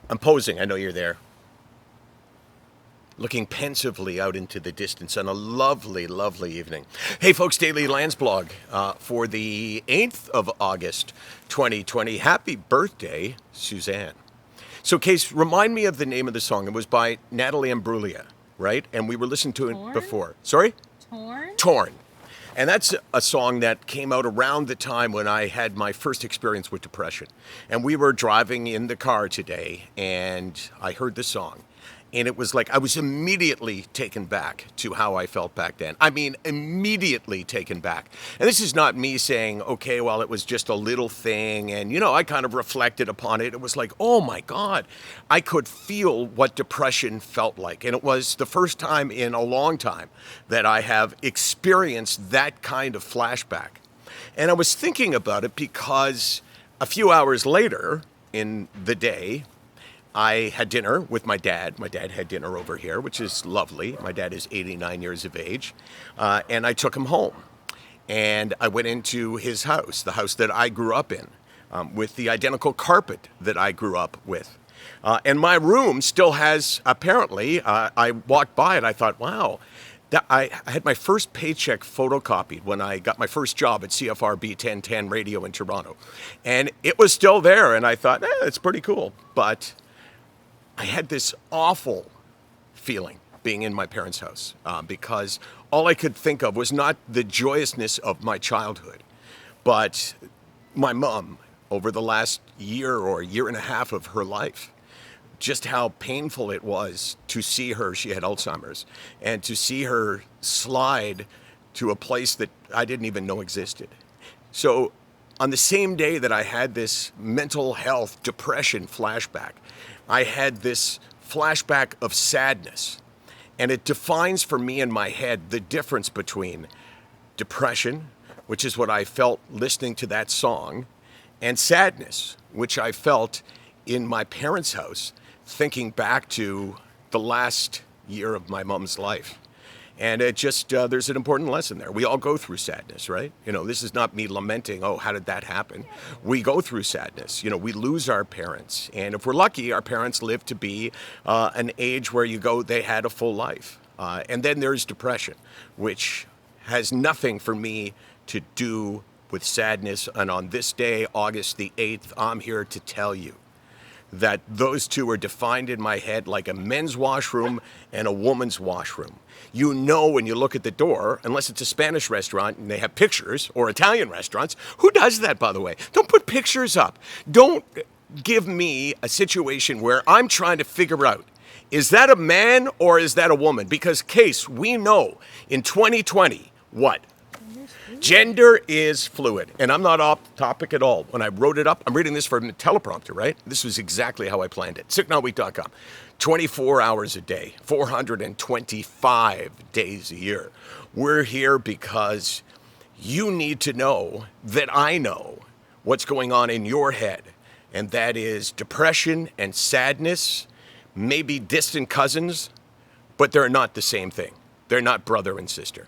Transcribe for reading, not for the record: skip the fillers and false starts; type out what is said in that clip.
I'm posing. I know you're there. Looking pensively out into the distance on a lovely, lovely evening. Hey, folks, Daily Landsblog for the 8th of August, 2020. Happy birthday, Suzanne. So, Case, remind me of the name of the song. It was by Natalie Imbruglia, right? And we were listening to it before. Sorry? Torn? Torn. And that's a song that came out around the time when I had my first experience with depression. And we were driving in the car today, and I heard the song. And it was like I was immediately taken back to how I felt back then. I mean, immediately taken back. And this is not me saying, okay, well, it was just a little thing. And, I kind of reflected upon it. It was like, oh my God, I could feel what depression felt like. And it was the first time in a long time that I have experienced that kind of flashback. And I was thinking about it because a few hours later in the day, I had dinner with my dad. My dad had dinner over here, which is lovely. My dad is 89 years of age. And I took him home. And I went into his house, the house that I grew up in, with the identical carpet that I grew up with. And my room still has, apparently, I walked by and I thought, wow. I had my first paycheck photocopied when I got my first job at CFRB 1010 Radio in Toronto. And it was still there. And I thought, it's pretty cool. But I had this awful feeling being in my parents' house because all I could think of was not the joyousness of my childhood, but my mom over the last year or year and a half of her life. Just how painful it was to see her, she had Alzheimer's, and to see her slide to a place that I didn't even know existed. So on the same day that I had this mental health depression flashback, I had this flashback of sadness. And it defines for me in my head the difference between depression, which is what I felt listening to that song, and sadness, which I felt in my parents' house, thinking back to the last year of my mom's life. And it just, there's an important lesson there. We all go through sadness, right? This is not me lamenting, oh, how did that happen? We go through sadness. We lose our parents. And if we're lucky, our parents live to be an age where they had a full life. And then there's depression, which has nothing for me to do with sadness. And on this day, August the 8th, I'm here to tell you that those two are defined in my head like a men's washroom and a woman's washroom. When you look at the door, unless it's a Spanish restaurant and they have pictures, or Italian restaurants, who does that, by the way? Don't put pictures up. Don't give me a situation where I'm trying to figure out, is that a man or is that a woman? Because, Case, we know in 2020, what? Gender is fluid, and I'm not off topic at all. When I wrote it up, I'm reading this from the teleprompter, right? This was exactly how I planned it. SickNotWeak.com. 24 hours a day, 425 days a year. We're here because you need to know that I know what's going on in your head, and that is depression and sadness, maybe distant cousins, but they're not the same thing. They're not brother and sister.